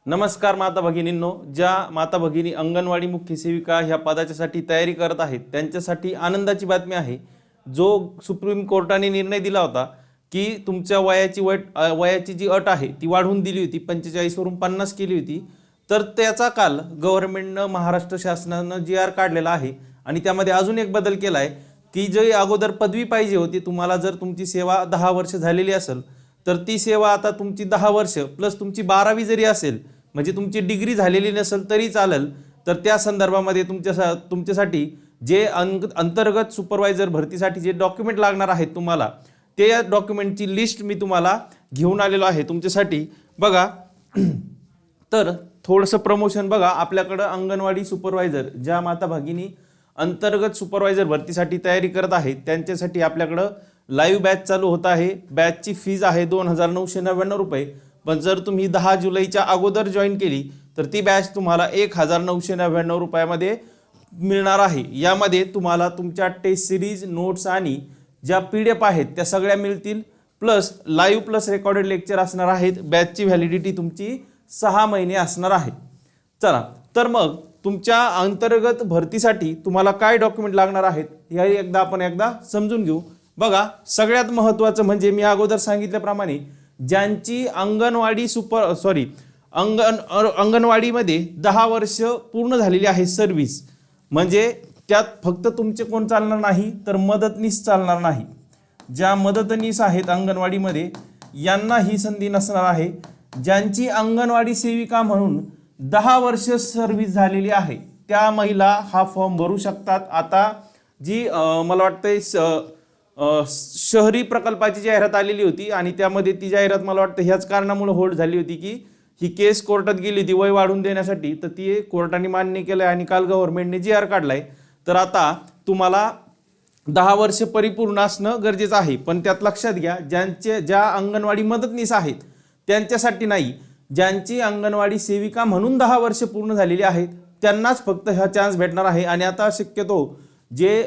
नमस्कार माता भगिनींनो, ज्या माता भगिनी अंगणवाडी मुख्य सेविका ह्या पदाच्यासाठी तयारी करत आहेत त्यांच्यासाठी आनंदाची बातमी आहे। जो सुप्रीम कोर्टाने निर्णय दिला होता की तुमच्या वयाची जी अट आहे ती वाढवून दिली होती, 45 वरून 50 केली होती, तर त्याचा काल गव्हर्नमेंटनं महाराष्ट्र शासनानं जी आर काढलेला आहे आणि त्यामध्ये अजून एक बदल केला आहे की जे अगोदर पदवी पाहिजे होती, तुम्हाला जर तुमची सेवा 10 वर्ष झालेली असेल तर ती सेवा आता तुमची 10 वर्ष प्लस तुमची 12वी जरी असेल, म्हणजे तुमची डिग्री झालेली नसेल तरी चालेल, तर त्या संदर्भामध्ये तुमच्यासाठी जे अंतर्गत सुपरवायझर भरतीसाठी जे डॉक्युमेंट लागणार आहेत तुम्हाला, ते या डॉक्युमेंटची लिस्ट मी तुम्हाला घेऊन आलेलो आहे तुमच्यासाठी। बघा तर थोडंसं प्रमोशन बघा, आपल्याकडं अंगणवाडी सुपरवायझर ज्या माता भगिनी अंतर्गत सुपरवायझर भरतीसाठी तयारी करत आहेत त्यांच्यासाठी आपल्याकडं लाईव्ह बॅच चालू होत आहे। बॅचची फीज आहे 2999 रुपये, पण जर तुम्ही 10 जुलैच्या अगोदर जॉईन केली तर ती बॅच तुम्हाला 1999 रुपयामध्ये मिळणार आहे। यामध्ये तुम्हाला तुमच्या टेस्ट सिरीज, नोट्स आणि ज्या PDF आहेत त्या सगळ्या मिळतील, plus live plus recorded lecture असणार आहेत। बॅचची व्हॅलिडिटी तुमची 6 महिने असणार आहे। चला तर मग तुमच्या अंतर्गत भरतीसाठी तुम्हाला काय डॉक्युमेंट लागणार आहेत हे एकदा समजून घेऊ। बघा, सगळ्यात महत्त्वाचं म्हणजे मी अगोदर सांगितल्याप्रमाणे ज्यांची अंगणवाडीमध्ये 10 वर्ष पूर्ण झालेली आहे सर्व्हिस, म्हणजे त्यात फक्त तुमचे कोण चालणार नाही तर मदतनीस चालणार नाही। ज्या मदतनीस आहेत अंगणवाडीमध्ये यांना ही संधी नसणार आहे। ज्यांची अंगणवाडी सेविका म्हणून 10 वर्ष सर्व्हिस झालेली आहे त्या महिला हा फॉर्म भरू शकतात। आता जी मला वाटतंय शहरी प्रकल्पाची जाहिरात आलेली होती आणि त्यामध्ये ती जाहिरात मला वाटतं ह्याच कारणामुळे होल्ड झाली होती की ही केस कोर्टात गेली होती वय वाढवून देण्यासाठी, तर ती कोर्टाने मान्य केलं आणि काल गव्हर्नमेंटने जी आर काढलाय। तर आता तुम्हाला 10 वर्ष परिपूर्ण असणं गरजेचं आहे, पण त्यात लक्षात घ्या ज्या अंगणवाडी मदतनीस आहेत त्यांच्यासाठी नाही, ज्यांची अंगणवाडी सेविका म्हणून 10 वर्ष पूर्ण झालेली आहेत त्यांनाच फक्त हा चान्स भेटणार आहे। आणि आता शक्यतो जे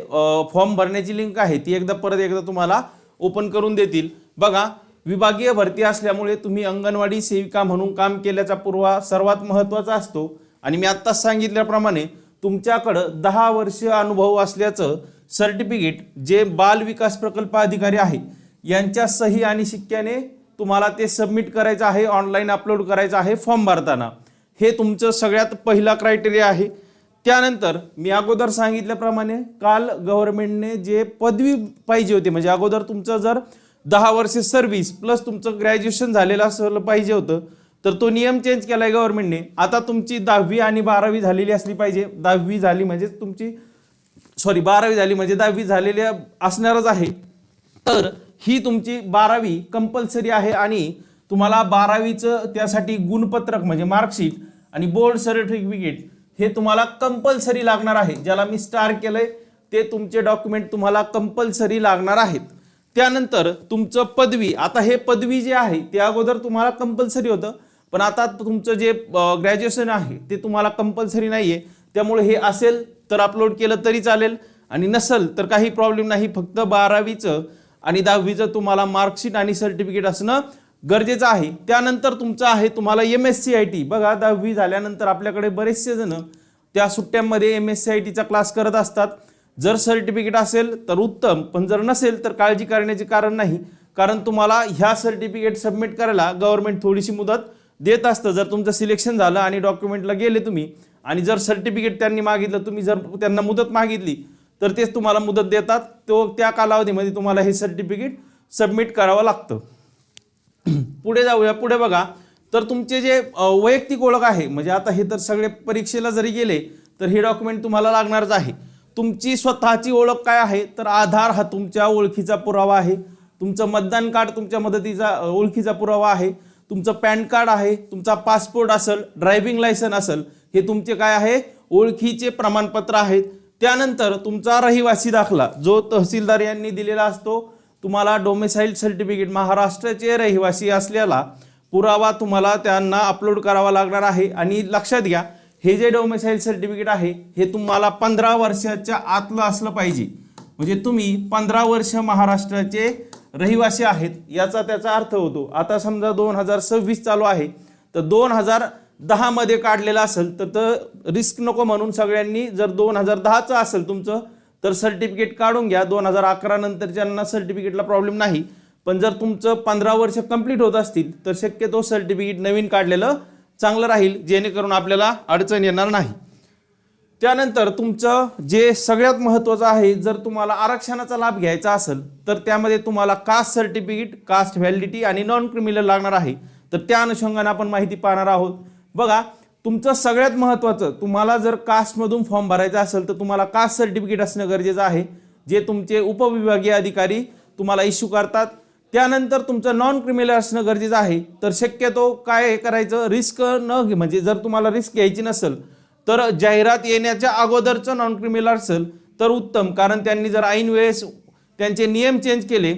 फॉर्म भरण्याची लिंक आहे ती परत एकदा तुम्हाला ओपन करून देतील। बघा, विभागीय भरती असल्यामुळे तुम्ही अंगणवाडी सेविका म्हणून काम केल्याचा पुरावा सर्वात महत्त्वाचा असतो आणि मी आत्ताच सांगितल्याप्रमाणे तुमच्याकडं 10 वर्ष अनुभव असल्याचं सर्टिफिकेट जे बाल विकास प्रकल्प अधिकारी आहे यांच्या सही आणि शिक्क्याने तुम्हाला ते सबमिट करायचं आहे, ऑनलाईन अपलोड करायचं आहे फॉर्म भरताना। हे तुमचं सगळ्यात पहिला क्रायटेरिया आहे। त्यानंतर मी अगोदर सांगितल्याप्रमाणे काल गव्हर्नमेंटने जे पदवी पाहिजे होती, म्हणजे अगोदर तुमचं जर 10 वर्ष सर्व्हिस प्लस तुमचं ग्रॅज्युएशन झालेलं असलं पाहिजे होतं, तर तो नियम चेंज केलाय गव्हर्नमेंटने। आता तुमची 10वी आणि 12वी झालेली असली पाहिजे। 10वी झाली म्हणजे 12वी झाली म्हणजे 10वी झालेली असणारच आहे, तर ही तुमची 12वी कंपल्सरी आहे आणि तुम्हाला 12वीचं त्यासाठी गुणपत्रक म्हणजे मार्कशीट आणि बोर्ड सर्टिफिकेट हे तुम्हाला कंपल्सरी लागणार आहे। ज्याला मी स्टार केलंय ते तुमचे डॉक्युमेंट तुम्हाला कंपल्सरी लागणार आहेत। त्यानंतर तुमचं पदवी, आता हे पदवी जे आहे ते अगोदर तुम्हाला कंपल्सरी होतं, पण आता तुमचं जे ग्रॅज्युएशन आहे ते तुम्हाला कंपल्सरी नाहीये, त्यामुळे हे असेल तर अपलोड केलं तरी चालेल आणि नसेल तर काही प्रॉब्लेम नाही। फक्त 12वीचं आणि 10वीचं तुम्हाला मार्कशीट आणि सर्टिफिकेट असणं गरजेचं आहे। त्यानंतर तुमचं आहे तुम्हाला MSCIT। बघा, 10वी झाल्यानंतर आपल्याकडे बरेचसे जण त्या सुट्ट्यांमध्ये MSCITचा क्लास करत असतात। जर सर्टिफिकेट असेल तर उत्तम, पण जर नसेल तर काळजी करण्याचे कारण नाही, कारण तुम्हाला ह्या सर्टिफिकेट सबमिट करायला गव्हर्नमेंट थोडीशी मुदत देत असतं। जर तुमचं सिलेक्शन झालं आणि डॉक्युमेंटला गेले तुम्ही आणि जर सर्टिफिकेट त्यांनी मागितलं, तुम्ही जर त्यांना मुदत मागितली तर तेच तुम्हाला मुदत देतात, त्या कालावधीमध्ये तुम्हाला हे सर्टिफिकेट सबमिट करावं लागतं। पुढे जाऊया। पुढे बघा, तर तुमचे जे वैयक्तिक ओळख आहे, म्हणजे आता हे तर सगळे परीक्षेला जरी गेले तर हे डॉक्युमेंट तुम्हाला लागणारच आहे। तुमची स्वतःची ओळख काय आहे तर आधार हा तुमच्या ओळखीचा पुरावा आहे, तुमचं मतदान कार्ड तुमच्या मदतीचा ओळखीचा पुरावा आहे, तुमचं पॅन कार्ड आहे, तुमचा पासपोर्ट असेल, ड्रायव्हिंग लायसन असेल, हे तुमचे काय आहे ओळखीचे प्रमाणपत्र आहेत। त्यानंतर तुमचा रहिवासी दाखला जो तहसीलदार यांनी दिलेला असतो, तुम्हाला डोमेसाइल सर्टिफिकेट महाराष्ट्राचे रहिवासी असलेला पुरावा तुम्हाला त्यांना अपलोड करावा लागणार आहे। आणि लक्षात घ्या, हे जे डोमेसाइल सर्टिफिकेट आहे हे तुम्हाला 15 वर्षाच्या आतलं असलं पाहिजे, म्हणजे तुम्ही 15 वर्ष महाराष्ट्राचे रहिवासी आहेत याचा त्याचा अर्थ होतो। आता समजा 2026 चालू आहे तर 10 मध्ये काढलेला असेल तर रिस्क नको म्हणून सगळ्यांनी जर 2010चं असेल तुमचं तर सर्टिफिकेट काढून घ्या. 2011 नंतरच्यांना सर्टिफिकेटला प्रॉब्लेम नाही, पण जर तुमचं 15 वर्ष कंप्लीट होत असतील तर शक्यतो सर्टिफिकेट नवीन काढलेलं चांगलं राहील, जेणेकरून आपल्याला अडचण येणार नाही. त्यानंतर तुमचं जे सगळ्यात महत्त्वाचं आहे, जर तुम्हाला आरक्षणाचा लाभ घ्यायचा असेल तर त्यामध्ये तुम्हाला कास्ट सर्टिफिकेट, कास्ट व्हॅलिडिटी आणि नॉन क्रिमिनल लागणार आहे. तर त्या अनुषंगाने आपण माहिती पाहणार आहोत. बघा, तुमचं सगळ्यात महत्त्वाचं, तुम्हाला जर कास्टमधून फॉर्म भरायचा असेल तर तुम्हाला कास्ट सर्टिफिकेट असणं गरजेचं आहे, जे तुमचे उपविभागीय अधिकारी तुम्हाला इश्यू करतात. त्यानंतर तुमचं नॉन क्रिमिनल असणं गरजेचं आहे. तर शक्यतो काय करायचं, रिस्क म्हणजे जर तुम्हाला रिस्क घ्यायची नसेल तर जाहिरात येण्याच्या अगोदरचं नॉन क्रिमिनल असेल तर उत्तम, कारण त्यांनी जर ऐन वेळेस त्यांचे नियम चेंज केले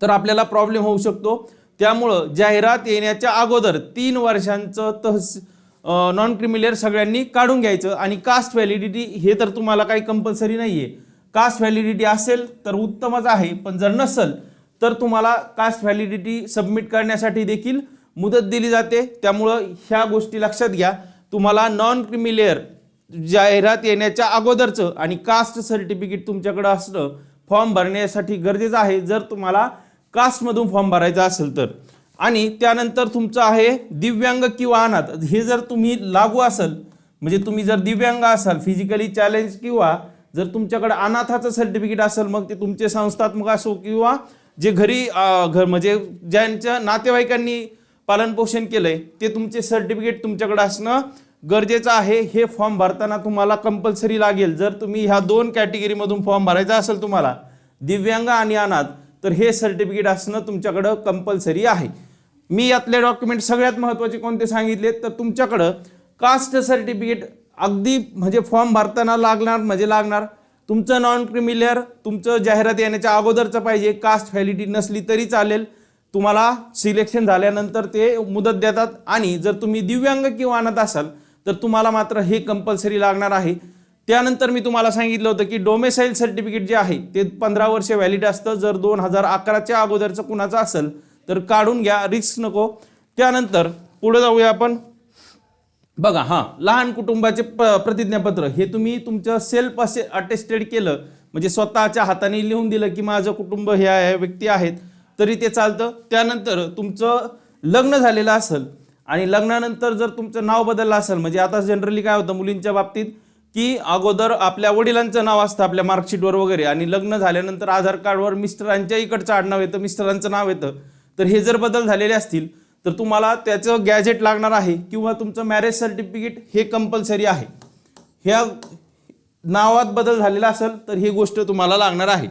तर आपल्याला प्रॉब्लेम होऊ शकतो. त्यामुळं जाहिरात येण्याच्या अगोदर 3 वर्षांचं नॉन क्रिमिनल सगळ्यांनी काढून घ्यायचं. आणि कास्ट व्हॅलिडिटी हे तर तुम्हाला काही कंपल्सरी नाही आहे. कास्ट व्हॅलिडिटी असेल तर उत्तमच आहे, पण जर नसेल तर तुम्हाला कास्ट व्हॅलिडिटी सबमिट करण्यासाठी देखील मुदत दिली जाते. त्यामुळं ह्या गोष्टी लक्षात घ्या. तुम्हाला नॉन क्रिमिलेअर जाहिरात येण्याच्या अगोदरचं आणि कास्ट सर्टिफिकेट तुमच्याकडे असणं फॉर्म भरण्यासाठी गरजेचं आहे, जर तुम्हाला कास्टमधून फॉर्म भरायचा असेल तर. आणि त्यानंतर तुमचं आहे दिव्यांग किंवा अनाथ. हे जर तुम्ही लागू असेल, म्हणजे तुम्ही जर दिव्यांग असाल, फिजिकली चॅलेंज, किंवा जर तुमच्याकडे अनाथाचं सर्टिफिकेट असेल, मग ते तुमचे संस्थात्मक असो किंवा जे घरी म्हणजे ज्यांच्या नातेवाईकांनी पालनपोषण केलंय ते तुमचे सर्टिफिकेट तुमच्याकडे असणं गरजेचं आहे. हे फॉर्म भरताना तुम्हाला कंपल्सरी लागेल. जर तुम्ही ह्या 2 कॅटेगरीमधून फॉर्म भरायचा असेल तुम्हाला, दिव्यांग आणि अनाथ, तर हे सर्टिफिकेट असणं तुमच्याकडं कंपल्सरी आहे. मी यातले डॉक्युमेंट सगळ्यात महत्त्वाचे कोणते सांगितले, तर तुमच्याकडं कास्ट सर्टिफिकेट अगदी म्हणजे फॉर्म भरताना लागणार. तुमचं नॉन क्रिमिलेअर तुमचं जाहिरात येण्याच्या अगोदरचं पाहिजे. कास्ट व्हॅलिडिटी नसली तरी चालेल, तुम्हाला सिलेक्शन झाल्यानंतर ते मुदत देतात. आणि जर तुम्ही दिव्यांग किंवा अनाथ असाल तर तुम्हाला मात्र हे कंपल्सरी लागणार आहे. त्यानंतर मी तुम्हाला सांगितलं होतं की डोमेसाईल सर्टिफिकेट जे आहे ते 15 वर्ष व्हॅलिड असतं. जर 2011च्या अगोदरचं कुणाचं असेल तर काढून घ्या, रिस्क नको. त्यानंतर पुढे जाऊया आपण. बघा, लहान कुटुंबाचे प्रतिज्ञापत्र हे तुम्ही तुमचं सेल्फ अटेस्टेड केलं, म्हणजे स्वतःच्या हाताने लिहून दिलं की माझं कुटुंब हे व्यक्ती आहेत, तरी ते चालतं. त्यानंतर तुमचं लग्न झालेलं असेल आणि लग्नानंतर जर तुमचं नाव बदललं असेल, म्हणजे आता जनरली काय होतं मुलींच्या बाबतीत की अगोदर आपल्या वडिलांचं नाव असतं आपल्या मार्कशीटवर वगैरे, आणि लग्न झाल्यानंतर आधार कार्डवर मिस्टरांच्या इकडचं आडनाव येतं, मिस्टरांचं नाव येतं. तर हे जर बदल झालेले असतील तर तुम्हाला त्याचं गॅजेट लागणार आहे, किंवा तुमचं मॅरेज सर्टिफिकेट हे कंपल्सरी आहे. ह्या नावात बदल झालेला असेल तर ही गोष्ट तुम्हाला लागणार आहे.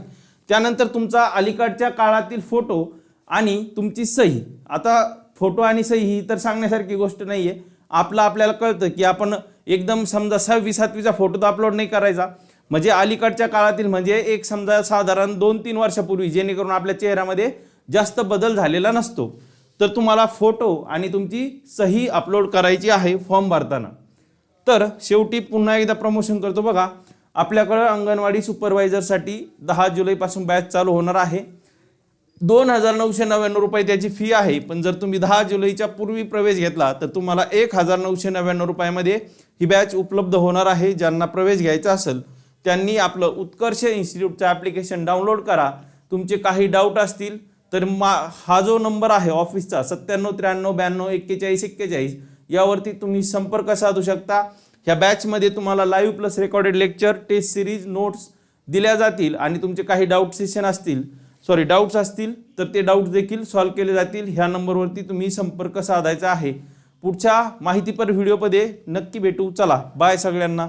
त्यानंतर तुमचा अलीकडच्या काळातील फोटो आणि तुमची सही. आता फोटो आणि सही ही तर सांगण्यासारखी गोष्ट नाही आहे. आपल्याला कळतं की आपण एकदम समजा 6वी 7वीचा फोटो तर अपलोड नाही करायचा, म्हणजे अलीकडच्या काळातील, म्हणजे एक समजा साधारण 2-3 वर्षापूर्वी, जेणेकरून आपल्या चेहऱ्यामध्ये जास्त बदल झालेला नसतो. तर तुम्हाला फोटो आणि तुमची सही अपलोड करायची आहे फॉर्म भरताना. तर शेवटी पुन्हा एकदा प्रमोशन करतो. बघा, आपल्याकडं अंगणवाडी सुपरवायझरसाठी 10 जुलैपासून बॅच चालू होणार आहे. 2,999 रुपये त्याची फी आहे. पण जर तुम्ही 10 जुलैच्या पूर्वी प्रवेश घेतला तर तुम्हाला 1,999 रुपयामध्ये ही बॅच उपलब्ध होणार आहे. ज्यांना प्रवेश घ्यायचा असेल त्यांनी आपलं उत्कर्ष इन्स्टिट्यूटचं ॲप्लिकेशन डाउनलोड करा. तुमचे काही डाऊट असतील तर हा जो नंबर आहे ऑफिसचा 9793924141 यावरती तुम्ही संपर्क साधू शकता. ह्या बॅचमध्ये तुम्हाला live plus recorded lecture, test series, notes दिल्या जातील आणि तुमचे काही डाऊट्स असतील तर ते डाऊट्स देखील सॉल्व्ह केले जातील. ह्या नंबरवरती तुम्ही संपर्क साधायचा आहे. पुढच्या माहितीपर व्हिडिओमध्ये नक्की भेटू. चला, बाय सगळ्यांना.